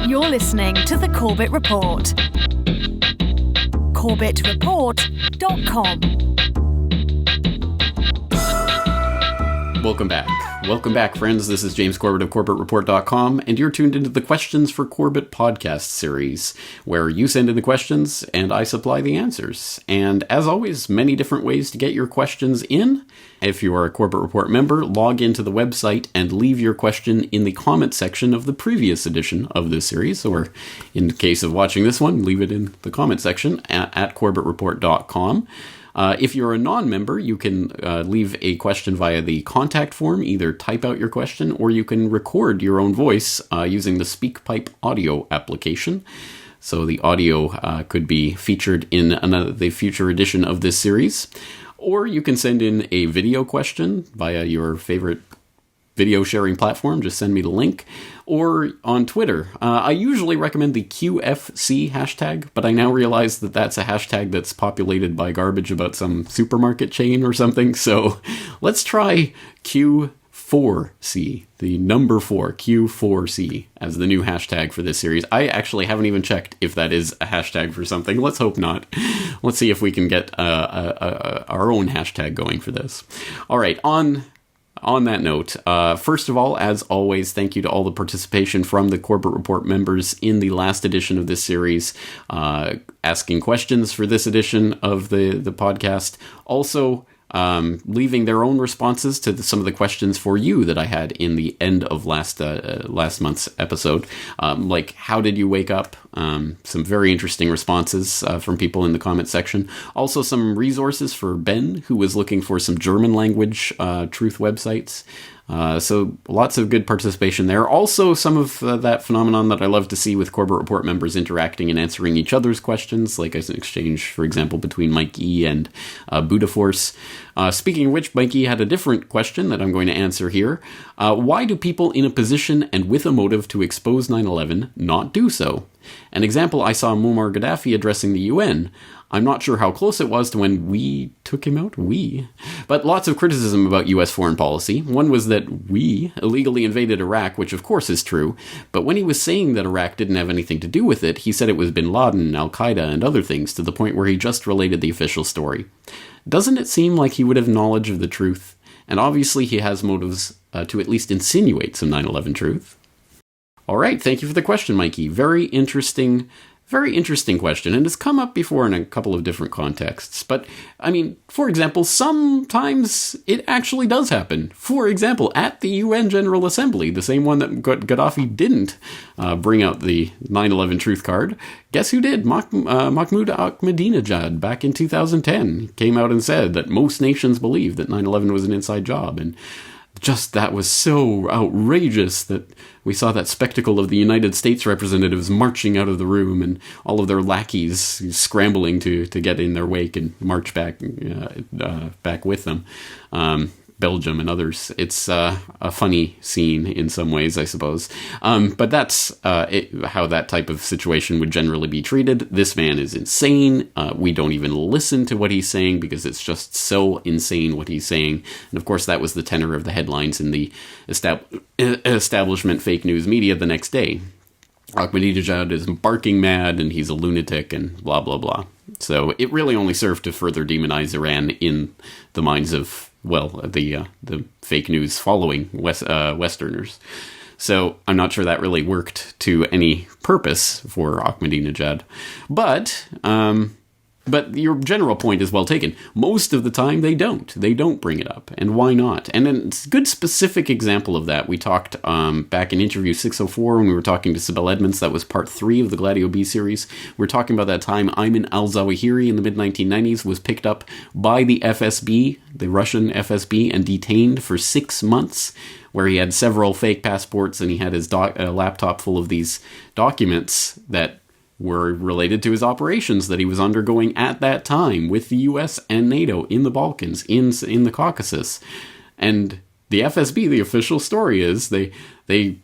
You're listening to The Corbett Report. CorbettReport.com. Welcome back. Welcome back, friends. This is James Corbett of CorbettReport.com, and you're tuned into the Questions for Corbett podcast series, where you send in the questions and I supply the answers. And as always, many different ways to get your questions in. If you are a Corbett Report member, log into the website and leave your question in the comment section of the previous edition of this series, or in case of watching this one, leave it in the comment section at CorbettReport.com. If you're a non-member, you can leave a question via the contact form, either type out your question, or you can record your own voice using the SpeakPipe audio application. So the audio could be featured in the future edition of this series. Or you can send in a video question via your favorite video sharing platform. Just send me the link. Or on Twitter. I usually recommend the QFC hashtag, but I now realize that that's a hashtag that's populated by garbage about some supermarket chain or something. So let's try Q4C, the number 4, Q4C, as the new hashtag for this series. I actually haven't even checked if that is a hashtag for something. Let's hope not. Let's see if we can get our own hashtag going for this. All right, on that note, first of all, as always, thank you to all the participation from the Corbett Report members in the last edition of this series, asking questions for this edition of the podcast. Also, leaving their own responses to some of the questions for you that I had in the end of last month's episode. Like, how did you wake up? Some very interesting responses from people in the comment section. Also, some resources for Ben, who was looking for some German language truth websites. So lots of good participation there. Also, some of that phenomenon that I love to see with Corbett Report members interacting and answering each other's questions, like as an exchange, for example, between Mike E. and Buddha Force. Speaking of which, Mike E. had a different question that I'm going to answer here. Why do people in a position and with a motive to expose 9/11 not do so? An example, I saw Muammar Gaddafi addressing the UN. I'm not sure how close it was to when we took him out, but lots of criticism about US foreign policy. One was that we illegally invaded Iraq, which of course is true, but when he was saying that Iraq didn't have anything to do with it, he said it was bin Laden, Al-Qaeda, and other things, to the point where he just related the official story. Doesn't it seem like he would have knowledge of the truth? And obviously he has motives to at least insinuate some 9/11 truth. All right, thank you for the question, Mikey. Very interesting question, and it's come up before in a couple of different contexts. But, I mean, for example, sometimes it actually does happen. For example, at the UN General Assembly, the same one that Gaddafi didn't bring out the 9/11 truth card. Guess who did? Mahmoud Ahmadinejad back in 2010 came out and said that most nations believe that 9/11 was an inside job, and just that was so outrageous that we saw that spectacle of the United States representatives marching out of the room and all of their lackeys scrambling to get in their wake and march back with them. Belgium and others. It's a funny scene in some ways, I suppose. But that's how that type of situation would generally be treated. This man is insane. We don't even listen to what he's saying because it's just so insane what he's saying. And of course, that was the tenor of the headlines in the establishment fake news media the next day. Ahmadinejad is barking mad and he's a lunatic and blah, blah, blah. So it really only served to further demonize Iran in the minds of, well, the fake news following Westerners. So I'm not sure that really worked to any purpose for Ahmadinejad. But your general point is well taken. Most of the time, they don't. They don't bring it up. And why not? And a good specific example of that, we talked back in interview 604 when we were talking to Sibel Edmonds. That was part 3 of the Gladio B series. We were talking about that time Ayman al-Zawahiri in the mid-1990s was picked up by the FSB, the Russian FSB, and detained for 6 months, where he had several fake passports and he had his laptop full of these documents that were related to his operations that he was undergoing at that time with the US and NATO in the Balkans, in the Caucasus. And the FSB, the official story is, they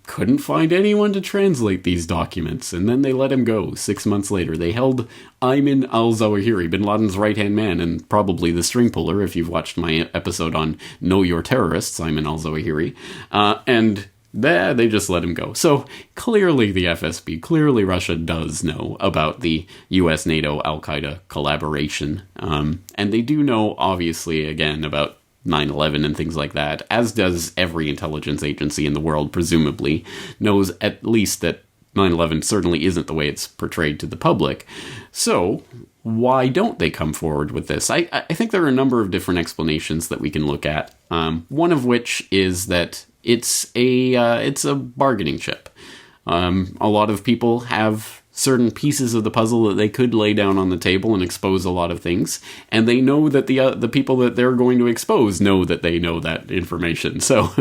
couldn't find anyone to translate these documents, and then they let him go 6 months later. They held Ayman al-Zawahiri, bin Laden's right-hand man, and probably the string puller, if you've watched my episode on Know Your Terrorists, Ayman al-Zawahiri, and They just let him go. So clearly the FSB, clearly Russia does know about the US, NATO, Al-Qaeda collaboration. And they do know, obviously, again, about 9/11 and things like that, as does every intelligence agency in the world, presumably, knows at least that 9/11 certainly isn't the way it's portrayed to the public. So why don't they come forward with this? I think there are a number of different explanations that we can look at. One of which is that it's a bargaining chip. A lot of people have certain pieces of the puzzle that they could lay down on the table and expose a lot of things, and they know that the people that they're going to expose know that they know that information. So,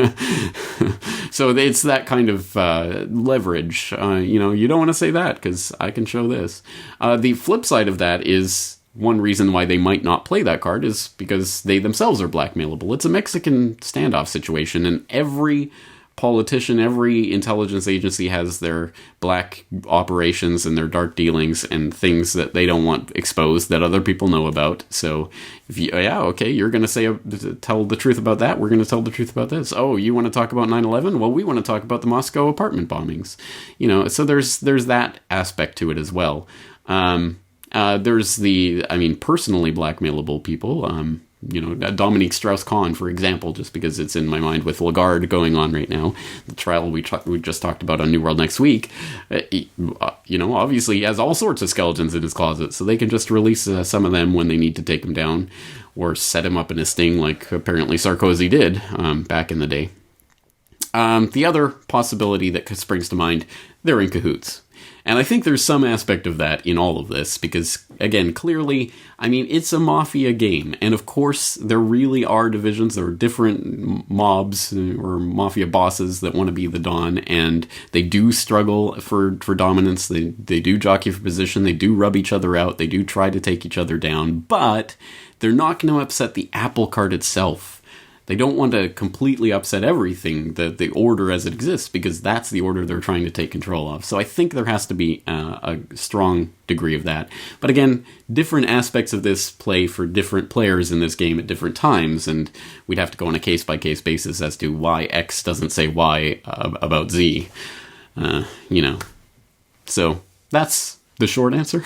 so it's that kind of leverage. You don't want to say that because I can show this. The flip side of that is one reason why they might not play that card is because they themselves are blackmailable. It's a Mexican standoff situation, and every politician, every intelligence agency has their black operations and their dark dealings and things that they don't want exposed that other people know about. So, you're going to tell the truth about that. We're going to tell the truth about this. Oh, you want to talk about 9/11? Well, we want to talk about the Moscow apartment bombings. So there's that aspect to it as well. There's personally blackmailable people. Dominique Strauss-Kahn, for example, just because it's in my mind with Lagarde going on right now, the trial we just talked about on New World Next Week. Obviously he has all sorts of skeletons in his closet, so they can just release some of them when they need to take him down, or set him up in a sting like apparently Sarkozy did back in the day. The other possibility that springs to mind, they're in cahoots. And I think there's some aspect of that in all of this, because, again, clearly, it's a mafia game. And of course, there really are divisions. There are different mobs or mafia bosses that want to be the Don, and they do struggle for dominance. They do jockey for position. They do rub each other out. They do try to take each other down. But they're not going to upset the apple cart itself. They don't want to completely upset everything, the order as it exists, because that's the order they're trying to take control of. So I think there has to be a strong degree of that. But again, different aspects of this play for different players in this game at different times, and we'd have to go on a case-by-case basis as to why X doesn't say Y about Z. So that's the short answer.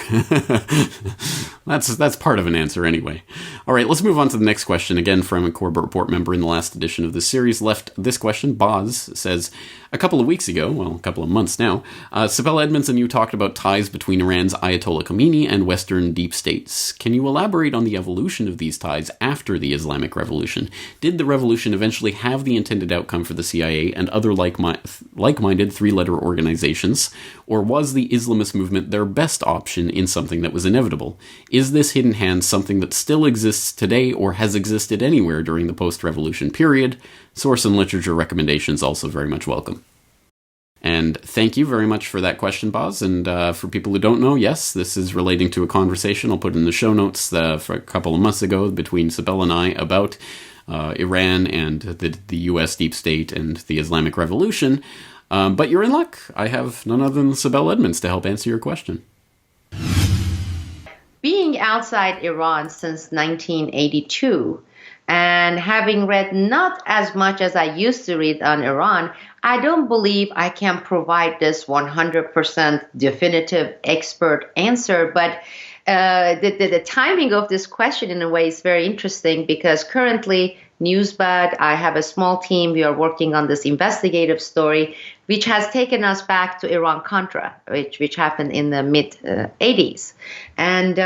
That's part of an answer anyway. All right, let's move on to the next question. Again, from a Corbett Report member in the last edition of this series left this question. Boz says, a couple of weeks ago, well, a couple of months now, Sibel Edmonds and you talked about ties between Iran's Ayatollah Khomeini and Western deep states. Can you elaborate on the evolution of these ties after the Islamic Revolution? Did the revolution eventually have the intended outcome for the CIA and other like-minded three-letter organizations, or was the Islamist movement their best option in something that was inevitable? Is this hidden hand something that still exists today or has existed anywhere during the post-revolution period? Source and literature recommendations also very much welcome. And thank you very much for that question, Boz. And for people who don't know, yes, this is relating to a conversation I'll put in the show notes for a couple of months ago between Sibel and I about Iran and the U.S. deep state and the Islamic Revolution. But you're in luck. I have none other than Sibel Edmonds to help answer your question. Being outside Iran since 1982 and having read not as much as I used to read on Iran, I don't believe I can provide this 100% definitive expert answer, but the timing of this question in a way is very interesting because currently Newsbud, I have a small team. We are working on this investigative story, which has taken us back to Iran-Contra, which happened in the mid 80s, and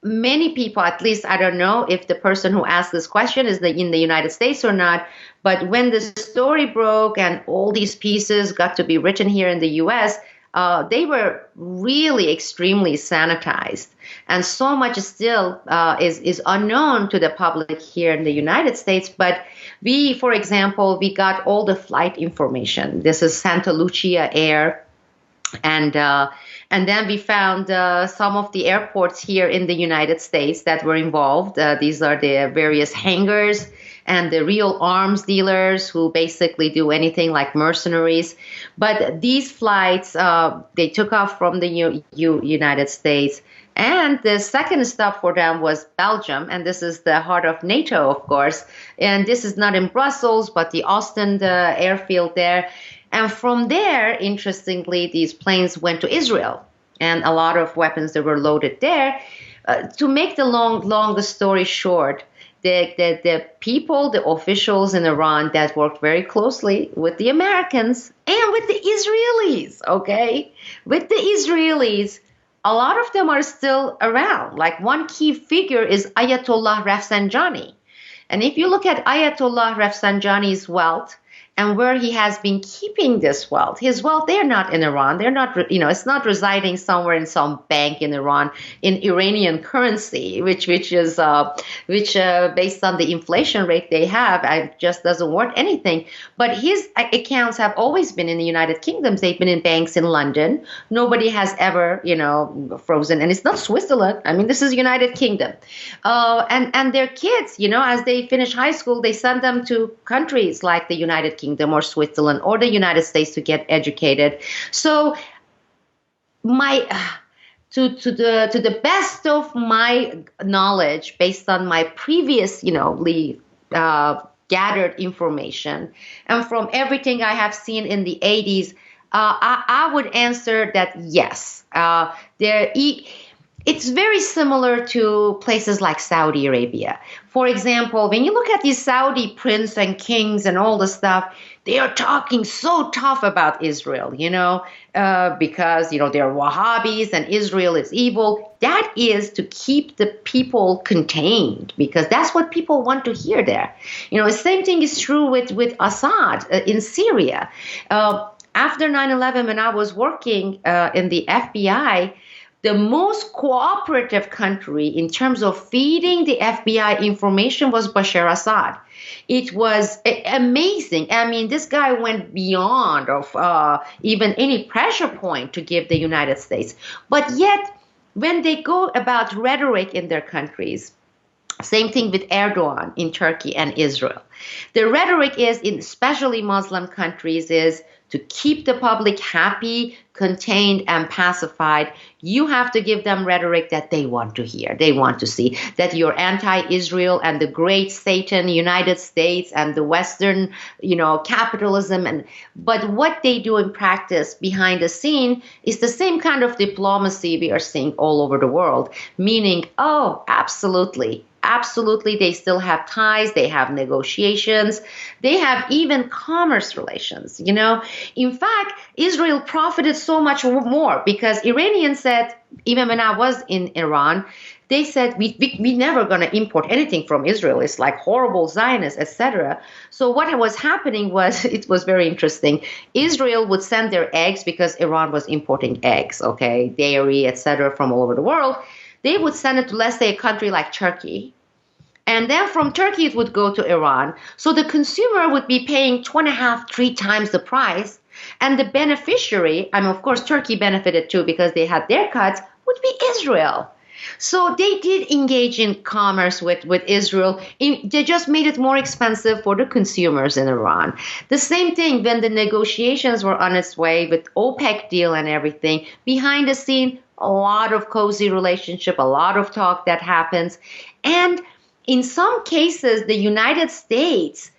many people, at least I don't know if the person who asked this question is in the United States or not, but when the story broke and all these pieces got to be written here in the U.S., they were really extremely sanitized. And so much still is unknown to the public here in the United States. But for example, we got all the flight information. This is Santa Lucia Air. And then we found some of the airports here in the United States that were involved. These are the various hangars and the real arms dealers who basically do anything like mercenaries. But these flights, they took off from the United States. And the second stop for them was Belgium. And this is the heart of NATO, of course. And this is not in Brussels, but the Ostend airfield there. And from there, interestingly, these planes went to Israel. And a lot of weapons that were loaded there. To make the longest story short, the people, the officials in Iran that worked very closely with the Americans and with the Israelis, okay? With the Israelis, a lot of them are still around. Like one key figure is Ayatollah Rafsanjani. And if you look at Ayatollah Rafsanjani's wealth, and where he has been keeping this wealth. His wealth, they're not in Iran. They're not, it's not residing somewhere in some bank in Iran in Iranian currency, which is based on the inflation rate they have, it just doesn't worth anything. But his accounts have always been in the United Kingdom. They've been in banks in London. Nobody has ever, frozen. And it's not Switzerland. I mean, this is United Kingdom. And their kids, as they finish high school, they send them to countries like the United Kingdom or Switzerland or the United States to get educated. So to the best of my knowledge, based on my previous, gathered information, and from everything I have seen in the 80s, I would answer that yes, it's very similar to places like Saudi Arabia. For example, when you look at these Saudi prince and kings and all the stuff, they are talking so tough about Israel, because, they're Wahhabis and Israel is evil. That is to keep the people contained, because that's what people want to hear there. The same thing is true with Assad in Syria. After 9/11, when I was working in the FBI, the most cooperative country in terms of feeding the FBI information was Bashar Assad. It was amazing. I mean, this guy went beyond of even any pressure point to give the United States. But yet, when they go about rhetoric in their countries, same thing with Erdogan in Turkey and Israel. The rhetoric is, in especially Muslim countries, is to keep the public happy, contained, and pacified. You have to give them rhetoric that they want to hear. They want to see that you're anti-Israel and the great Satan, United States, and the Western, capitalism. But what they do in practice behind the scene is the same kind of diplomacy we are seeing all over the world, meaning, oh, absolutely. Absolutely, they still have ties, they have negotiations, they have even commerce relations, In fact, Israel profited so much more because Iranians said, even when I was in Iran, they said, we never going to import anything from Israel. It's like horrible Zionists, etc. So what was happening was, it was very interesting. Israel would send their eggs because Iran was importing eggs, okay, dairy, etc. from all over the world. They would send it to, let's say, a country like Turkey. And then from Turkey, it would go to Iran. So the consumer would be paying 2.5, 3 times the price. And the beneficiary, of course, Turkey benefited too because they had their cuts, would be Israel. So they did engage in commerce with Israel. They just made it more expensive for the consumers in Iran. The same thing when the negotiations were on its way with OPEC deal and everything. Behind the scene, a lot of cozy relationship, a lot of talk that happens. And in some cases, the United States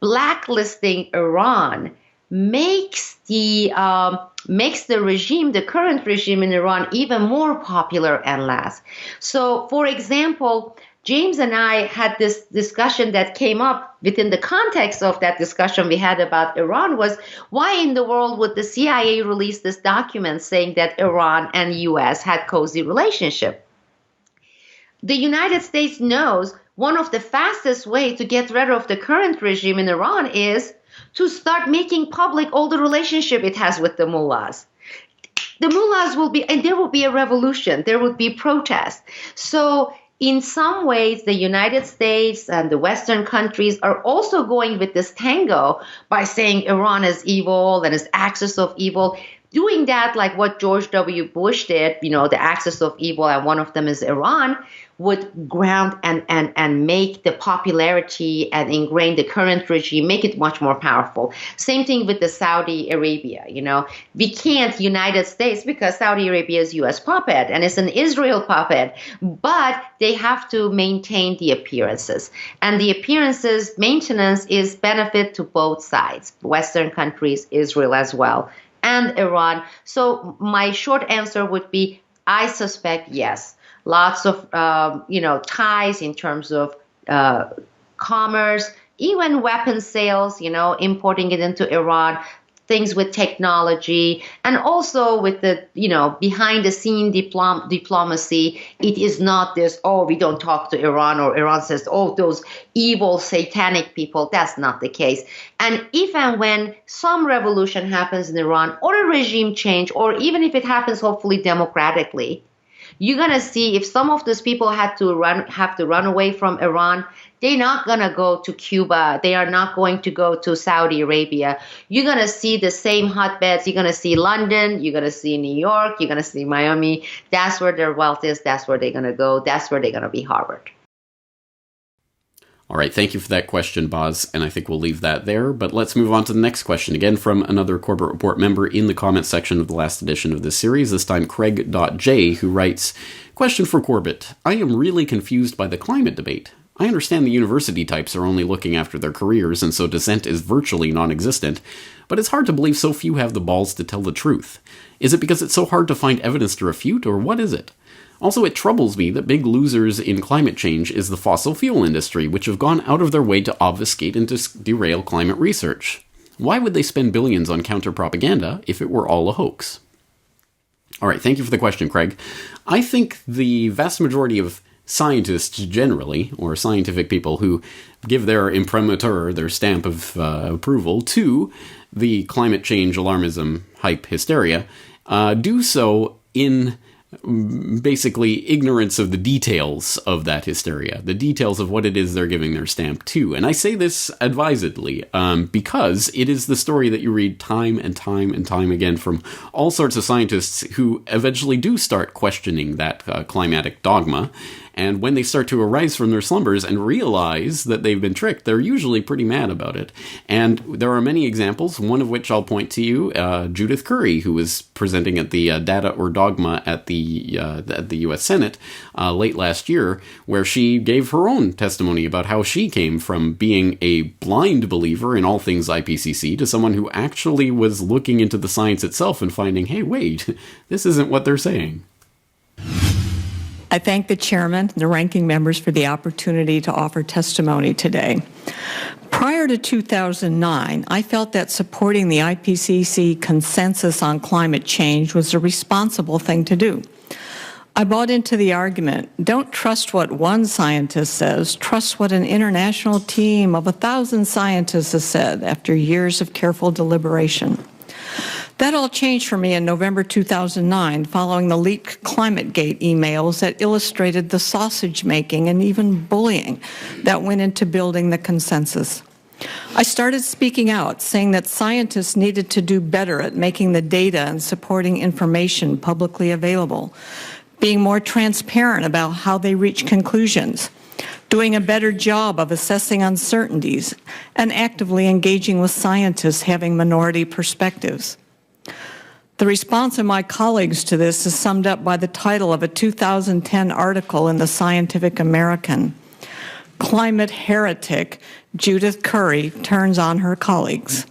blacklisting Iran makes the regime, the current regime in Iran, even more popular and last. So, for example, James and I had this discussion that came up within the context of that discussion we had about Iran was, why in the world would the CIA release this document saying that Iran and U.S. had cozy relationship? The United States knows one of the fastest ways to get rid of the current regime in Iran is to start making public all the relationship it has with the mullahs. The mullahs will be, and there will be a revolution, there will be protest. So in some ways, the United States and the Western countries are also going with this tango by saying Iran is evil and is axis of evil. doing that, like what George W. Bush did, the axis of evil, and one of them is Iran, would ground and make the popularity and ingrain the current regime, make it much more powerful. Same thing with the Saudi Arabia. We can't United States because Saudi Arabia is U.S. puppet and it's an Israel puppet, but they have to maintain the appearances. And the appearances maintenance is benefit to both sides, Western countries, Israel as well, and Iran. So my short answer would be, I suspect yes. Lots of, ties in terms of commerce, even weapon sales, importing it into Iran, things with technology, and also with the, behind the scene diplomacy. It is not this, we don't talk to Iran, or Iran says, those evil satanic people. That's not the case. And if and when some revolution happens in Iran, or a regime change, or even if it happens, hopefully democratically, you're going to see if some of those people have to run away from Iran, they're not going to go to Cuba. They are not going to go to Saudi Arabia. You're going to see the same hotbeds. You're going to see London. You're going to see New York. You're going to see Miami. That's where their wealth is. That's where they're going to go. That's where they're going to be harbored. All right, thank you for that question, Boz, and I think we'll leave that there. But let's move on to the next question, again from another Corbett Report member in the comment section of the last edition of this series, this time Craig.J, who writes, question for Corbett. I am really confused by the climate debate. I understand the university types are only looking after their careers, and so dissent is virtually non-existent, but it's hard to believe so few have the balls to tell the truth. Is it because it's so hard to find evidence to refute, or what is it? Also, it troubles me that big losers in climate change is the fossil fuel industry, which have gone out of their way to obfuscate and to derail climate research. Why would they spend billions on counter-propaganda if it were all a hoax? All right, thank you for the question, Craig. I think the vast majority of scientists generally, or scientific people who give their imprimatur, their stamp of approval to the climate change alarmism hype hysteria, do so in basically ignorance of the details of that hysteria, the details of what it is they're giving their stamp to. And I say this advisedly, because it is the story that you read time and time and time again from all sorts of scientists who eventually do start questioning that climatic dogma. And when they start to arise from their slumbers and realize that they've been tricked, they're usually pretty mad about it. And there are many examples, one of which I'll point to you, Judith Curry, who was presenting at the Data or Dogma at the U.S. Senate late last year, where she gave her own testimony about how she came from being a blind believer in all things IPCC to someone who actually was looking into the science itself and finding, hey, wait, this isn't what they're saying. I thank the chairman and the ranking members for the opportunity to offer testimony today. Prior to 2009, I felt that supporting the IPCC consensus on climate change was a responsible thing to do. I bought into the argument, don't trust what one scientist says, trust what an international team of 1,000 scientists has said after years of careful deliberation. That all changed for me in November 2009 following the leaked ClimateGate emails that illustrated the sausage making and even bullying that went into building the consensus. I started speaking out, saying that scientists needed to do better at making the data and supporting information publicly available, being more transparent about how they reach conclusions, doing a better job of assessing uncertainties, and actively engaging with scientists having minority perspectives. The response of my colleagues to this is summed up by the title of a 2010 article in the Scientific American. Climate heretic Judith Curry turns on her colleagues.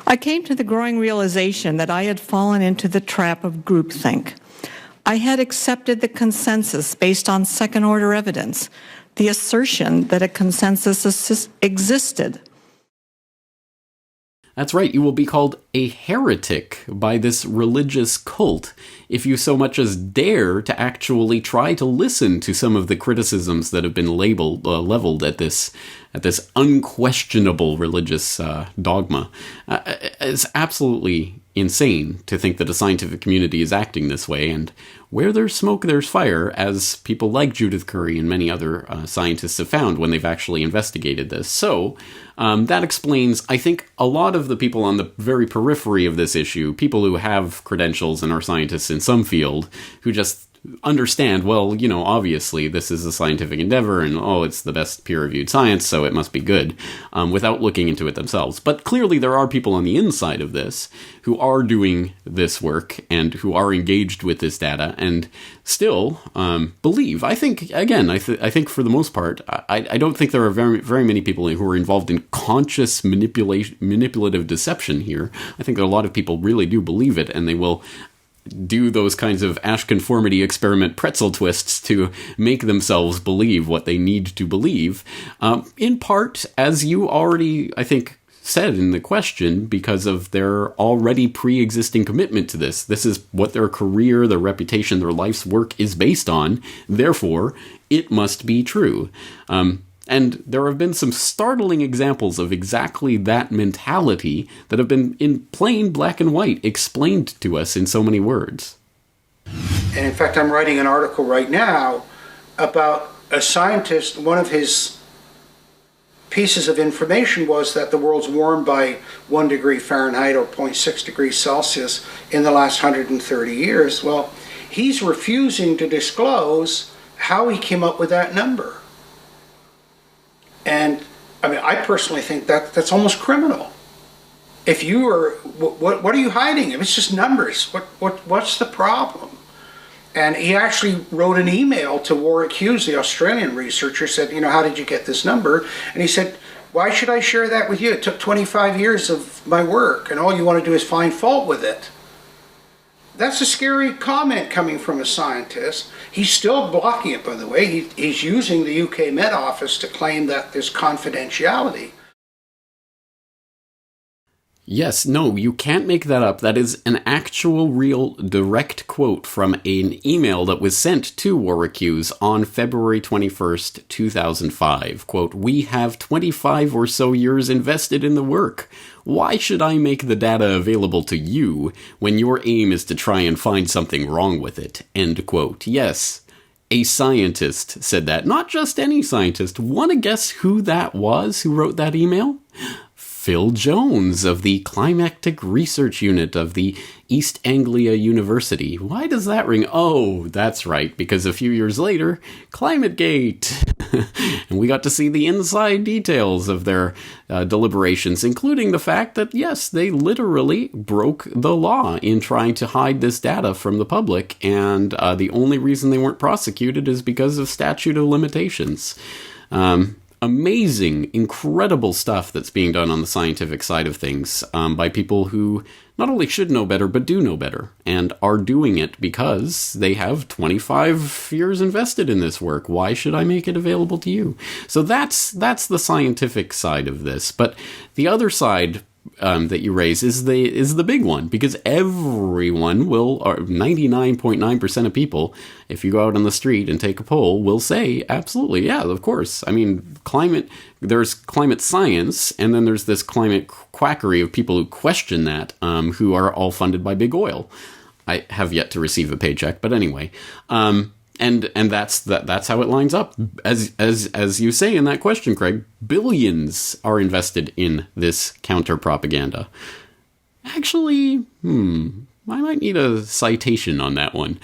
I came to the growing realization that I had fallen into the trap of groupthink. I had accepted the consensus based on second-order evidence, the assertion that a consensus existed. That's right, you will be called a heretic by this religious cult if you so much as dare to actually try to listen to some of the criticisms that have been leveled at this unquestionable religious dogma. It's absolutely insane to think that a scientific community is acting this way, and where there's smoke, there's fire, as people like Judith Curry and many other scientists have found when they've actually investigated this. So that explains, I think, a lot of the people on the very periphery of this issue, people who have credentials and are scientists in some field, who just understand, well, obviously this is a scientific endeavor and, it's the best peer-reviewed science, so it must be good, without looking into it themselves. But clearly there are people on the inside of this who are doing this work and who are engaged with this data and still believe. I think, again, I think for the most part, I don't think there are very, very many people who are involved in conscious manipulative deception here. I think that a lot of people really do believe it, and they will do those kinds of Asch conformity experiment pretzel twists to make themselves believe what they need to believe. In part, as you already, I think, said in the question, because of their already pre-existing commitment to this. This is what their career, their reputation, their life's work is based on. Therefore, it must be true. And there have been some startling examples of exactly that mentality that have been in plain black and white explained to us in so many words. And in fact, I'm writing an article right now about a scientist. One of his pieces of information was that the world's warmed by 1 degree Fahrenheit or 0.6 degrees Celsius in the last 130 years. Well, he's refusing to disclose how he came up with that number. And I mean, I personally think that that's almost criminal. If you are, what are you hiding? If it's just numbers, what's the problem? And he actually wrote an email to Warwick Hughes, the Australian researcher, said, how did you get this number? And he said, why should I share that with you? It took 25 years of my work, and all you want to do is find fault with it. That's a scary comment coming from a scientist. He's still blocking it, by the way. He's using the UK Met Office to claim that there's confidentiality. Yes, no, you can't make that up. That is an actual, real, direct quote from an email that was sent to Warwick Hughes on February 21st, 2005. Quote, "We have 25 or so years invested in the work. Why should I make the data available to you when your aim is to try and find something wrong with it?" End quote. Yes, a scientist said that. Not just any scientist. Want to guess who that was who wrote that email? Phil Jones of the Climactic Research Unit of the East Anglia University. Why does that ring? Oh, that's right, because a few years later, ClimateGate. And we got to see the inside details of their deliberations, including the fact that, yes, they literally broke the law in trying to hide this data from the public, and the only reason they weren't prosecuted is because of statute of limitations. Amazing, incredible stuff that's being done on the scientific side of things by people who not only should know better, but do know better, and are doing it because they have 25 years invested in this work. Why should I make it available to you? So that's the scientific side of this. But the other side that you raise is the big one, because everyone will, or 99.9% of people, if you go out on the street and take a poll, will say, absolutely, yeah, of course. I mean, there's climate science, and then there's this climate quackery of people who question that, who are all funded by big oil. I have yet to receive a paycheck, but anyway, and that's how it lines up. As you say in that question, Craig, billions are invested in this counter-propaganda. Actually, I might need a citation on that one.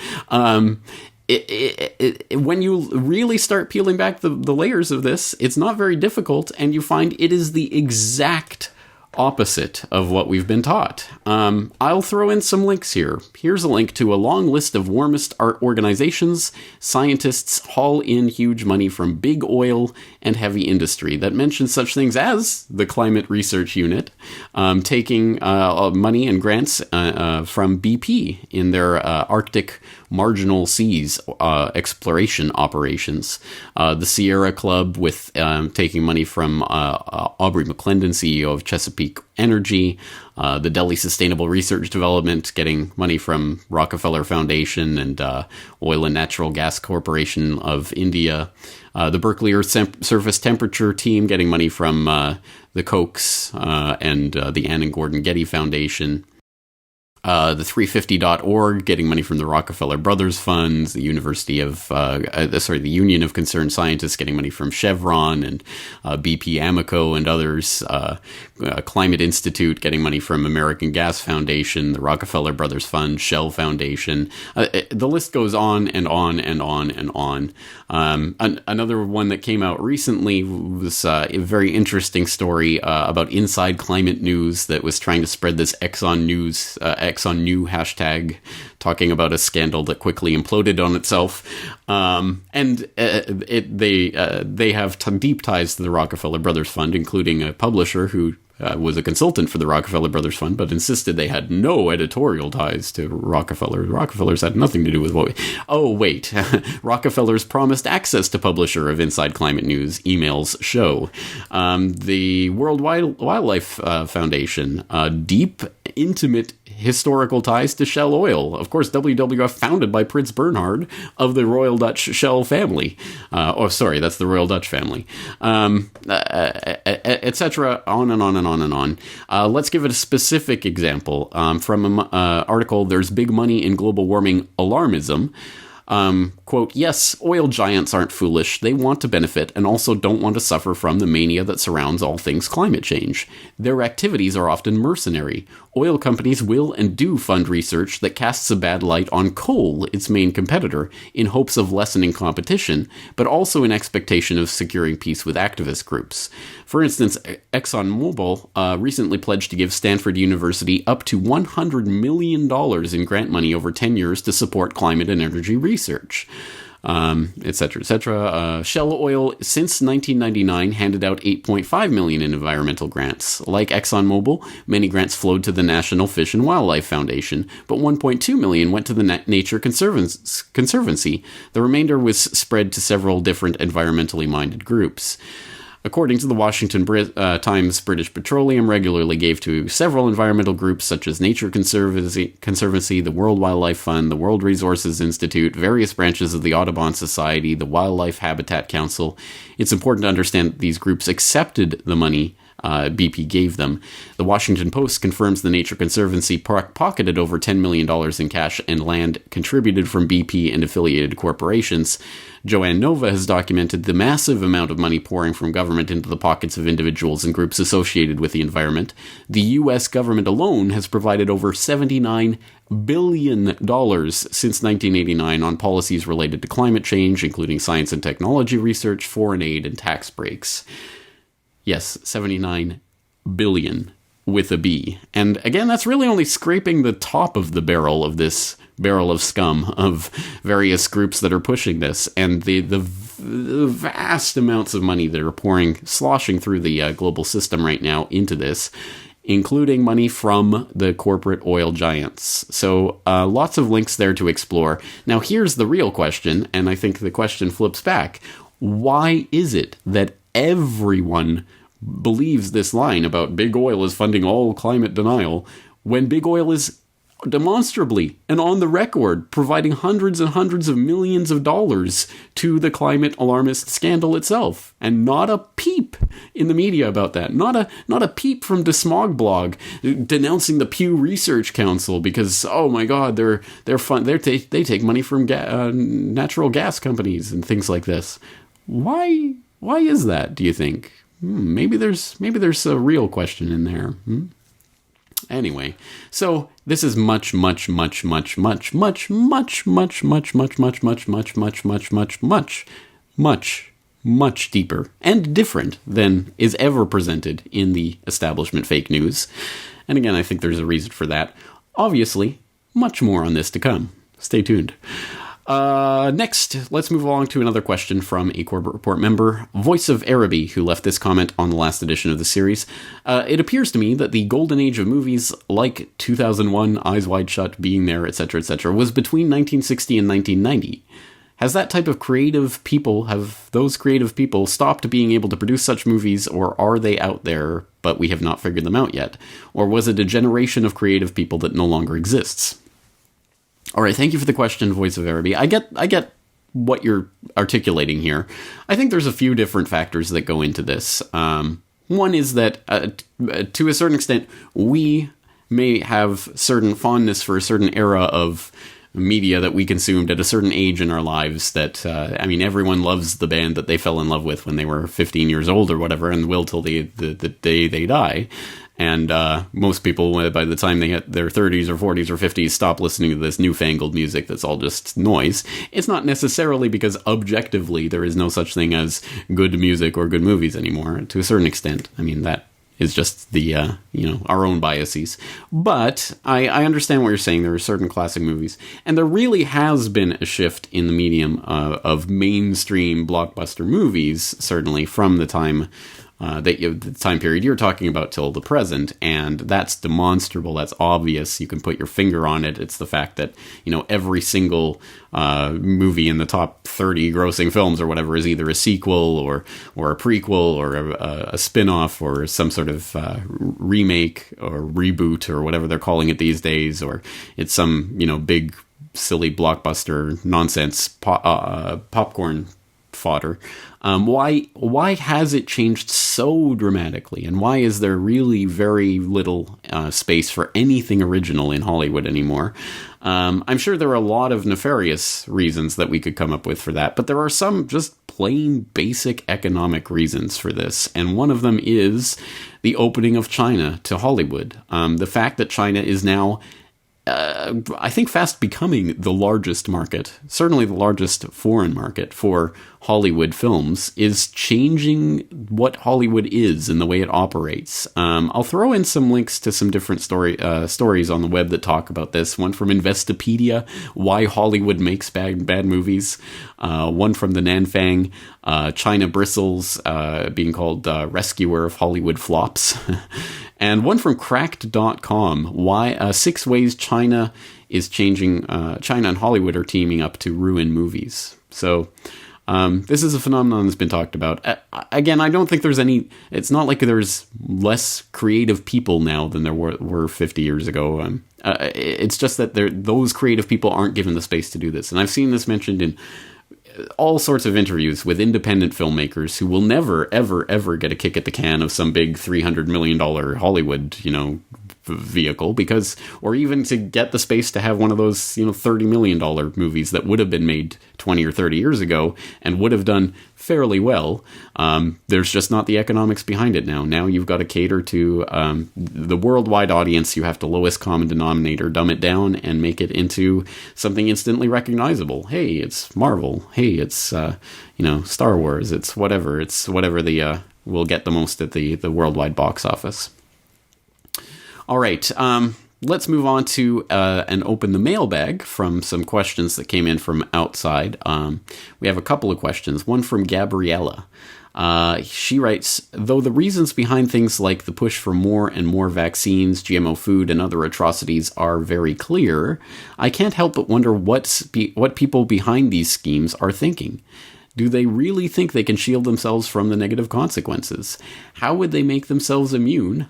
When you really start peeling back the layers of this, it's not very difficult, and you find it is the exact opposite of what we've been taught. I'll throw in some links here. Here's a link to a long list of warmist art organizations. Scientists haul in huge money from big oil and heavy industry that mentions such things as the Climate Research Unit, taking money and grants from BP in their Arctic marginal seas exploration operations. The Sierra Club with taking money from Aubrey McClendon, CEO of Chesapeake Energy, the Delhi Sustainable Research Development getting money from Rockefeller Foundation and Oil and Natural Gas Corporation of India, the Berkeley Earth Surface Temperature Team getting money from the Kochs and the Ann and Gordon Getty Foundation. the 350.org, getting money from the Rockefeller Brothers Funds, the the Union of Concerned Scientists getting money from Chevron and BP Amoco and others, Climate Institute getting money from American Gas Foundation, the Rockefeller Brothers Fund, Shell Foundation. The list goes on and on and on and on. Another one that came out recently was a very interesting story about Inside Climate News that was trying to spread this Exxon New hashtag, talking about a scandal that quickly imploded on itself. They have deep ties to the Rockefeller Brothers Fund, including a publisher who was a consultant for the Rockefeller Brothers Fund, but insisted they had no editorial ties to Rockefeller. Rockefellers had nothing to do with what Rockefellers promised access to publisher of Inside Climate News emails show. The World Wildlife Foundation, deep, intimate historical ties to Shell Oil. Of course, WWF founded by Prince Bernhard of the Royal Dutch Shell family. That's the Royal Dutch family. Etc. On and on and on and on. Let's give it a specific example from an article, There's Big Money in Global Warming Alarmism. Quote, yes, oil giants aren't foolish. They want to benefit and also don't want to suffer from the mania that surrounds all things climate change. Their activities are often mercenary. Oil companies will and do fund research that casts a bad light on coal, its main competitor, in hopes of lessening competition, but also in expectation of securing peace with activist groups. For instance, ExxonMobil recently pledged to give Stanford University up to $100 million in grant money over 10 years to support climate and energy research. Etc., etc. Shell Oil, since 1999, handed out $8.5 million in environmental grants. Like ExxonMobil, many grants flowed to the National Fish and Wildlife Foundation, but $1.2 million went to the Nature Conservancy. The remainder was spread to several different environmentally minded groups. According to the Washington Times, British Petroleum regularly gave to several environmental groups such as Nature Conservancy, the World Wildlife Fund, the World Resources Institute, various branches of the Audubon Society, the Wildlife Habitat Council. It's important to understand that these groups accepted the money BP gave them. The Washington Post confirms the Nature Conservancy pocketed over $10 million in cash and land contributed from BP and affiliated corporations. Joanne Nova has documented the massive amount of money pouring from government into the pockets of individuals and groups associated with the environment. The U.S. government alone has provided over $79 billion since 1989 on policies related to climate change, including science and technology research, foreign aid, and tax breaks. Yes, 79 billion with a B. And again, that's really only scraping the top of the barrel of this barrel of scum of various groups that are pushing this. And the vast amounts of money that are sloshing through the global system right now into this, including money from the corporate oil giants. So lots of links there to explore. Now, here's the real question, and I think the question flips back. Why is it that everyone believes this line about big oil is funding all climate denial when big oil is demonstrably and on the record providing hundreds and hundreds of millions of dollars to the climate alarmist scandal itself, and not a peep in the media about that, not a peep from DeSmog blog denouncing the Pew Research Council because, oh my god, they take money from natural gas companies and things like this. Why is that, do you think? Maybe there's a real question in there. Anyway, so this is much deeper and different than is ever presented in the establishment fake news. And again, I think there's a reason for that. Obviously, much more on this to come. Stay tuned. Next, let's move along to another question from a Corbett Report member, Voice of Araby, who left this comment on the last edition of the series. It appears to me that the golden age of movies like 2001, Eyes Wide Shut, Being There, etc., was between 1960 and 1990. Have those creative people stopped being able to produce such movies, or are they out there, but we have not figured them out yet? Or was it a generation of creative people that no longer exists? All right, thank you for the question, Voice of Araby. I get what you're articulating here. I think there's a few different factors that go into this. One is that, to a certain extent, we may have certain fondness for a certain era of media that we consumed at a certain age in our lives that, everyone loves the band that they fell in love with when they were 15 years old or whatever, and will till the day they die. And most people, by the time they hit their 30s or 40s or 50s, stop listening to this newfangled music that's all just noise. It's not necessarily because objectively there is no such thing as good music or good movies anymore, to a certain extent. I mean, that is just the, our own biases. But I understand what you're saying. There are certain classic movies. And there really has been a shift in the medium of mainstream blockbuster movies, certainly from the time the time period you're talking about till the present, and that's demonstrable, that's obvious, you can put your finger on it. It's the fact that, every single movie in the top 30 grossing films or whatever is either a sequel or a prequel or a spin-off or some sort of remake or reboot or whatever they're calling it these days, or it's some, big, silly blockbuster nonsense popcorn fodder. Why has it changed so dramatically, and why is there really very little space for anything original in Hollywood anymore? I'm sure there are a lot of nefarious reasons that we could come up with for that, but there are some just plain basic economic reasons for this, and one of them is the opening of China to Hollywood. The fact that China is now I think fast becoming the largest market, certainly the largest foreign market for Hollywood films, is changing what Hollywood is and the way it operates. I'll throw in some links to some different stories on the web that talk about this. One from Investopedia, Why Hollywood Makes Bad Movies. One from the Nanfang, China Bristles, being called Rescuer of Hollywood Flops. And one from Cracked.com, Why 6 Ways China is Changing, China and Hollywood are teaming up to ruin movies. So this is a phenomenon that's been talked about. Again, I don't think there's it's not like there's less creative people now than there were 50 years ago. It's just that those creative people aren't given the space to do this. And I've seen this mentioned in all sorts of interviews with independent filmmakers who will never, ever, ever get a kick at the can of some big $300 million Hollywood, vehicle, or even to get the space to have one of those, $30 million movies that would have been made 20 or 30 years ago and would have done fairly well. There's just not the economics behind it now. Now you've got to cater to the worldwide audience. You have to lowest common denominator, dumb it down and make it into something instantly recognizable. Hey, it's Marvel. Hey, it's, Star Wars. It's whatever. It's whatever will get the most at the worldwide box office. All right, let's move on to and open the mailbag from some questions that came in from outside. We have a couple of questions. One from Gabriella. She writes, though the reasons behind things like the push for more and more vaccines, GMO food, and other atrocities are very clear, I can't help but wonder what people behind these schemes are thinking. Do they really think they can shield themselves from the negative consequences? How would they make themselves immune,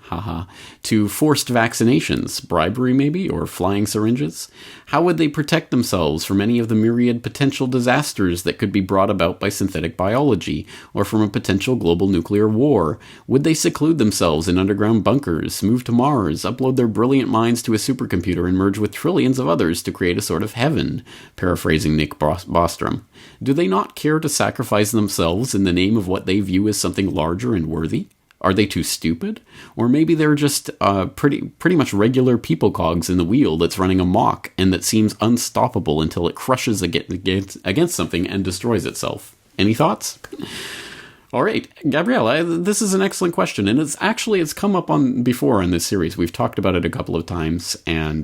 to forced vaccinations, bribery maybe, or flying syringes? How would they protect themselves from any of the myriad potential disasters that could be brought about by synthetic biology, or from a potential global nuclear war? Would they seclude themselves in underground bunkers, move to Mars, upload their brilliant minds to a supercomputer, and merge with trillions of others to create a sort of heaven? Paraphrasing Nick Bostrom. Do they not care to sacrifice themselves in the name of what they view as something larger and worthy? Are they too stupid? Or maybe they're just pretty much regular people cogs in the wheel that's running amok and that seems unstoppable until it crushes against something and destroys itself. Any thoughts? All right, Gabriella, this is an excellent question, and it's come up on before in this series. We've talked about it a couple of times, and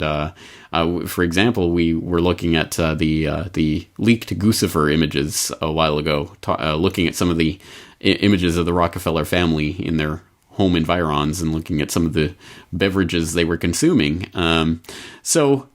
for example, we were looking at the leaked Guccifer images a while ago, looking at some of the images of the Rockefeller family in their home environs and looking at some of the beverages they were consuming. So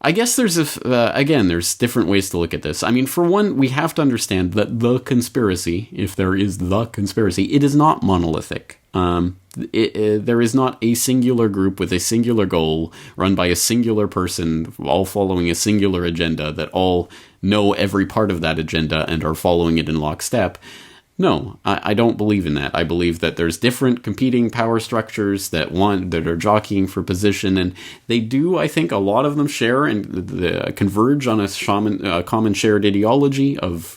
I guess there's there's different ways to look at this. I mean, for one, we have to understand that the conspiracy, if there is the conspiracy, it is not monolithic. There is not a singular group with a singular goal run by a singular person, all following a singular agenda that all know every part of that agenda and are following it in lockstep. No, I don't believe in that. I believe that there's different competing power structures that are jockeying for position, and they do, I think, a lot of them share and converge on a common shared ideology of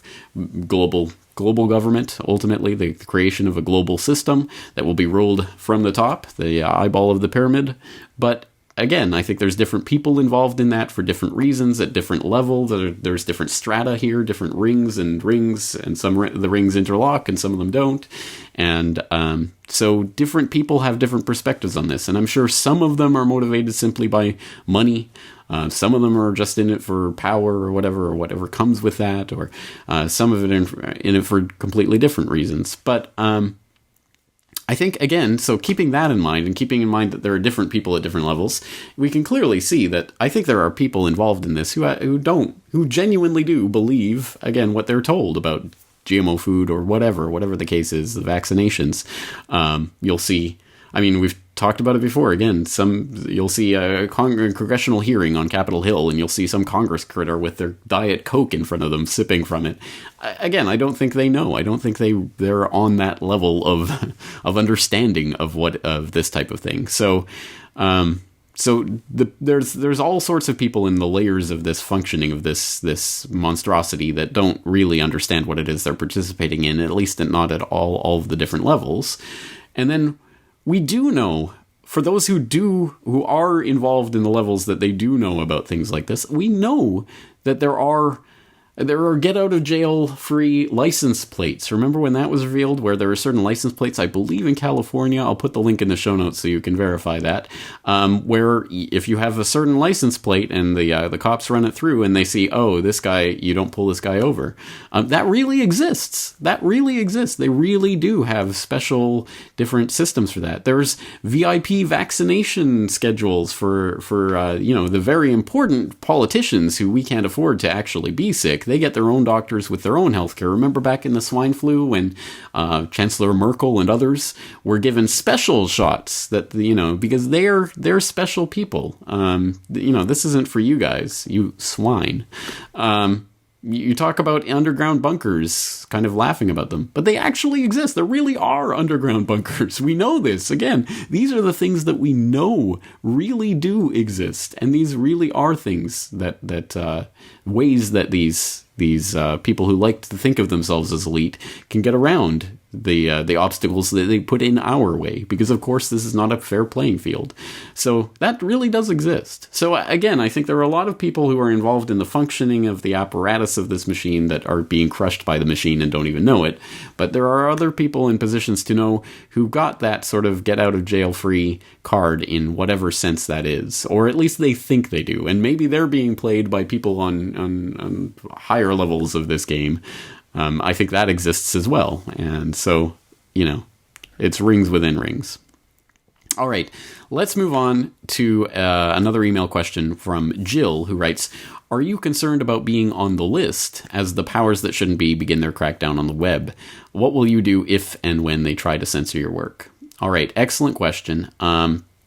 global government, ultimately the creation of a global system that will be ruled from the top, the eyeball of the pyramid. But again, I think there's different people involved in that for different reasons at different levels. There's different strata here, different rings, and the rings interlock and some of them don't. And so different people have different perspectives on this. And I'm sure some of them are motivated simply by money. Some of them are just in it for power or whatever comes with that, or some of it in it for completely different reasons. But I think, again, so keeping that in mind, and keeping in mind that there are different people at different levels, we can clearly see that I think there are people involved in this who genuinely do believe, again, what they're told about GMO food or whatever the case is, the vaccinations. You'll see, I mean, we've talked about it before. Again, you'll see a congressional hearing on Capitol Hill, and you'll see some Congress critter with their Diet Coke in front of them, sipping from it. Again, I don't think they know. I don't think they're on that level of understanding of this type of thing. So, there's all sorts of people in the layers of this functioning of this monstrosity that don't really understand what it is they're participating in, at least not at all of the different levels. And then we do know, for those who are involved in the levels that they do know about things like this, we know that there are get-out-of-jail-free license plates. Remember when that was revealed, where there are certain license plates, I believe in California, I'll put the link in the show notes so you can verify that, where if you have a certain license plate and the cops run it through and they see, oh, this guy, you don't pull this guy over. That really exists. That really exists. They really do have special different systems for that. There's VIP vaccination schedules for the very important politicians who we can't afford to actually be sick. They get their own doctors with their own healthcare. Remember back in the swine flu when Chancellor Merkel and others were given special shots that, because they're special people. This isn't for you guys, you swine. You talk about underground bunkers, kind of laughing about them, but they actually exist. There really are underground bunkers. We know this. Again, these are the things that we know really do exist, and these really are things that ways that these people who like to think of themselves as elite can get around the obstacles that they put in our way, because of course this is not a fair playing field. So that really does exist. So again, I think there are a lot of people who are involved in the functioning of the apparatus of this machine that are being crushed by the machine and don't even know it. But there are other people in positions to know who got that sort of get out of jail free card in whatever sense that is, or at least they think they do. And maybe they're being played by people on higher levels of this game. I think that exists as well. And so, it's rings within rings. All right, let's move on to another email question from Jill, who writes, are you concerned about being on the list as the powers that shouldn't be begin their crackdown on the web? What will you do if and when they try to censor your work? All right, excellent question.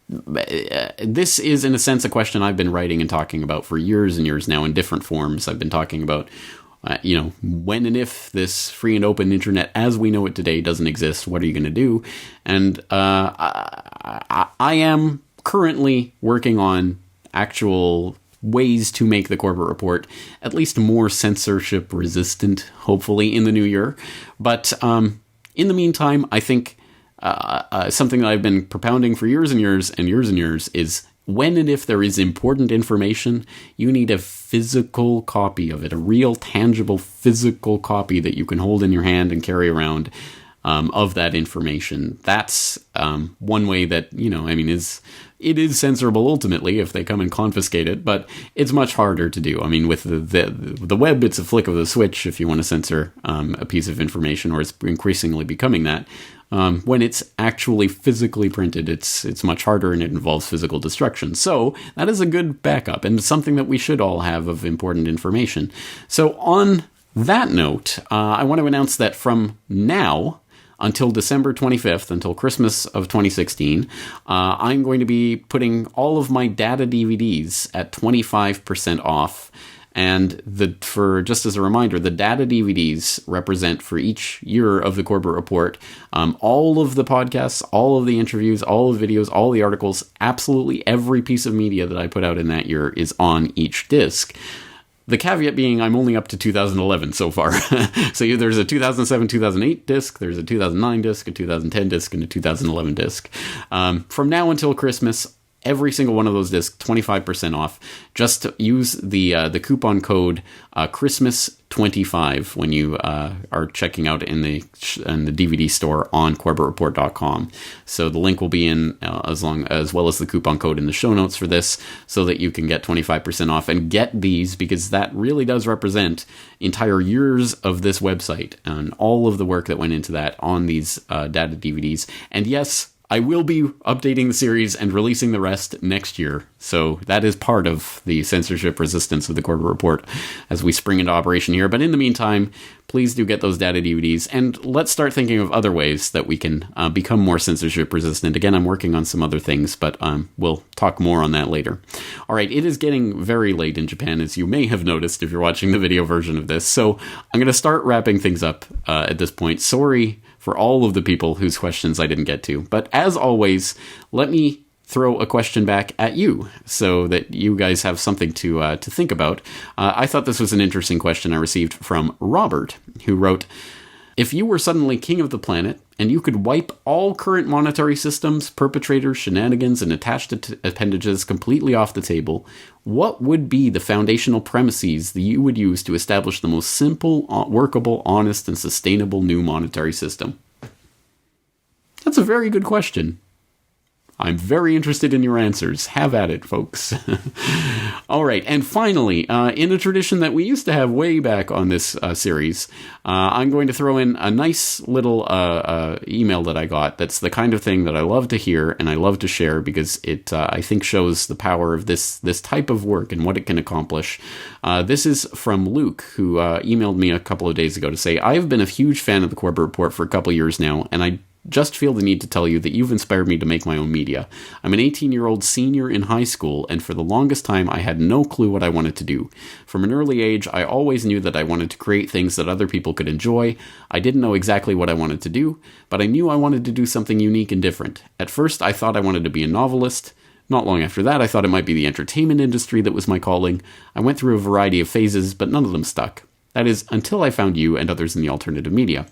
This is, in a sense, a question I've been writing and talking about for years and years now in different forms. I've been talking about when and if this free and open internet as we know it today doesn't exist, what are you going to do? And I am currently working on actual ways to make the Corbett Report at least more censorship resistant, hopefully in the new year. But in the meantime, I think something that I've been propounding for years and years and years and years is, when and if there is important information, you need a physical copy of it, a real, tangible, physical copy that you can hold in your hand and carry around of that information. That's one way that, it is censorable ultimately if they come and confiscate it, but it's much harder to do. I mean, with the web, it's a flick of the switch if you want to censor a piece of information, or it's increasingly becoming that. When it's actually physically printed, it's much harder and it involves physical destruction. So that is a good backup and something that we should all have of important information. So on that note, I want to announce that from now until December 25th, until Christmas of 2016, I'm going to be putting all of my data DVDs at 25% off And for just as a reminder, the data DVDs represent for each year of the Corbett Report all of the podcasts, all of the interviews, all of the videos, all the articles, absolutely every piece of media that I put out in that year is on each disc. The caveat being I'm only up to 2011 so far. So there's a 2007-2008 disc, there's a 2009 disc, a 2010 disc, and a 2011 disc. From now until Christmas, every single one of those discs, 25% off. Just use the coupon code Christmas25 when you are checking out in the DVD store on CorbettReport.com. So the link will be in as well as the coupon code in the show notes for this, so that you can get 25% off and get these, because that really does represent entire years of this website and all of the work that went into that on these data DVDs. And yes, I will be updating the series and releasing the rest next year. So that is part of the censorship resistance of the Corbett Report as we spring into operation here. But in the meantime, please do get those data DVDs, and let's start thinking of other ways that we can become more censorship resistant. Again, I'm working on some other things, but we'll talk more on that later. All right, it is getting very late in Japan, as you may have noticed if you're watching the video version of this. So I'm going to start wrapping things up at this point. Sorry for all of the people whose questions I didn't get to. But as always, let me throw a question back at you so that you guys have something to think about. I thought this was an interesting question I received from Robert, who wrote, if you were suddenly king of the planet and you could wipe all current monetary systems, perpetrators, shenanigans, and attached appendages completely off the table, what would be the foundational premises that you would use to establish the most simple, workable, honest, and sustainable new monetary system? That's a very good question. I'm very interested in your answers. Have at it, folks. All right, and finally, in a tradition that we used to have way back on this series, I'm going to throw in a nice little email that I got. That's the kind of thing that I love to hear and I love to share, because it, I think, shows the power of this type of work and what it can accomplish. This is from Luke, who emailed me a couple of days ago to say, I've been a huge fan of the Corbett Report for a couple of years now, and I just feel the need to tell you that you've inspired me to make my own media. I'm an 18-year-old senior in high school, and for the longest time I had no clue what I wanted to do. From an early age, I always knew that I wanted to create things that other people could enjoy. I didn't know exactly what I wanted to do, but I knew I wanted to do something unique and different. At first, I thought I wanted to be a novelist. Not long after that, I thought it might be the entertainment industry that was my calling. I went through a variety of phases, but none of them stuck. That is, until I found you and others in the alternative media.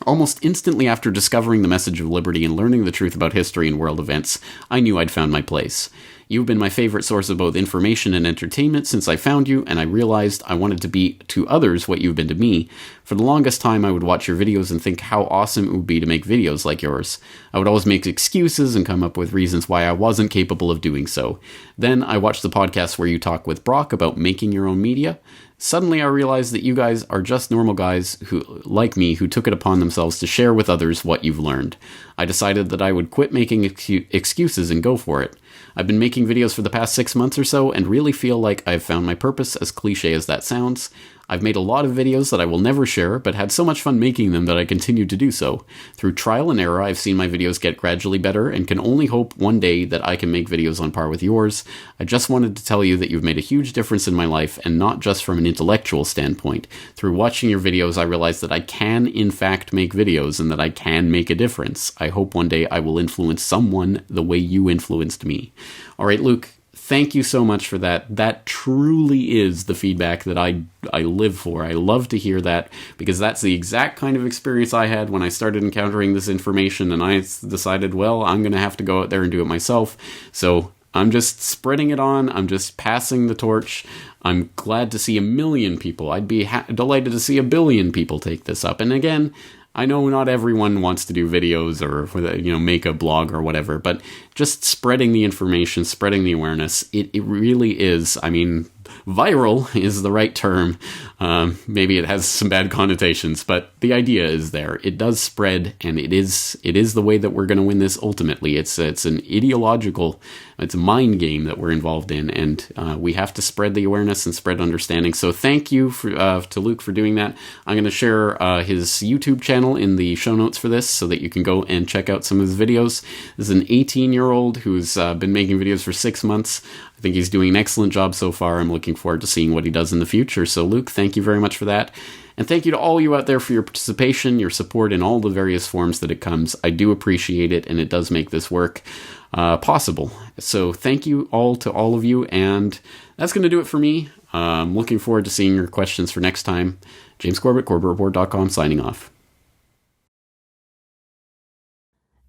Almost instantly after discovering the message of liberty and learning the truth about history and world events, I knew I'd found my place. You've been my favorite source of both information and entertainment since I found you, and I realized I wanted to be to others what you've been to me. For the longest time, I would watch your videos and think how awesome it would be to make videos like yours. I would always make excuses and come up with reasons why I wasn't capable of doing so. Then I watched the podcast where you talk with Brock about making your own media. Suddenly I realized that you guys are just normal guys who, like me, who took it upon themselves to share with others what you've learned. I decided that I would quit making excuses and go for it. I've been making videos for the past 6 months or so and really feel like I've found my purpose, as cliche as that sounds. I've made a lot of videos that I will never share, but had so much fun making them that I continue to do so. Through trial and error, I've seen my videos get gradually better and can only hope one day that I can make videos on par with yours. I just wanted to tell you that you've made a huge difference in my life, and not just from an intellectual standpoint. Through watching your videos, I realized that I can, in fact, make videos and that I can make a difference. I hope one day I will influence someone the way you influenced me. All right, Luke. Thank you so much for that. That truly is the feedback that I live for. I love to hear that, because that's the exact kind of experience I had when I started encountering this information, and I decided, well, I'm going to have to go out there and do it myself. So I'm just spreading it on. I'm just passing the torch. I'm glad to see 1 million people. I'd be delighted to see 1 billion people take this up. And again, I know not everyone wants to do videos or, make a blog or whatever, but just spreading the information, spreading the awareness, it really is, viral is the right term. Maybe it has some bad connotations, but the idea is there. It does spread, and it is the way that we're going to win this ultimately. It's an ideological, it's a mind game that we're involved in, and we have to spread the awareness and spread understanding. So thank you to Luke for doing that. I'm going to share his YouTube channel in the show notes for this so that you can go and check out some of his videos. This is an 18-year-old who's been making videos for 6 months. I think he's doing an excellent job so far. I'm looking forward to seeing what he does in the future. So, Luke, thank you very much for that. And thank you to all you out there for your participation, your support in all the various forms that it comes. I do appreciate it, and it does make this work possible. So thank you all to all of you, and that's going to do it for me. Looking forward to seeing your questions for next time. James Corbett, CorbettReport.com, signing off.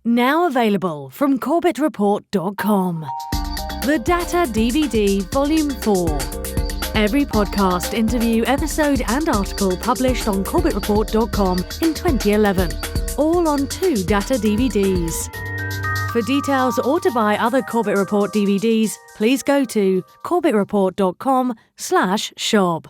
Now available from CorbettReport.com. The Data DVD Volume 4. Every podcast, interview, episode and article published on CorbettReport.com in 2011. All on 2 data DVDs. For details or to buy other Corbett Report DVDs, please go to CorbettReport.com/shop.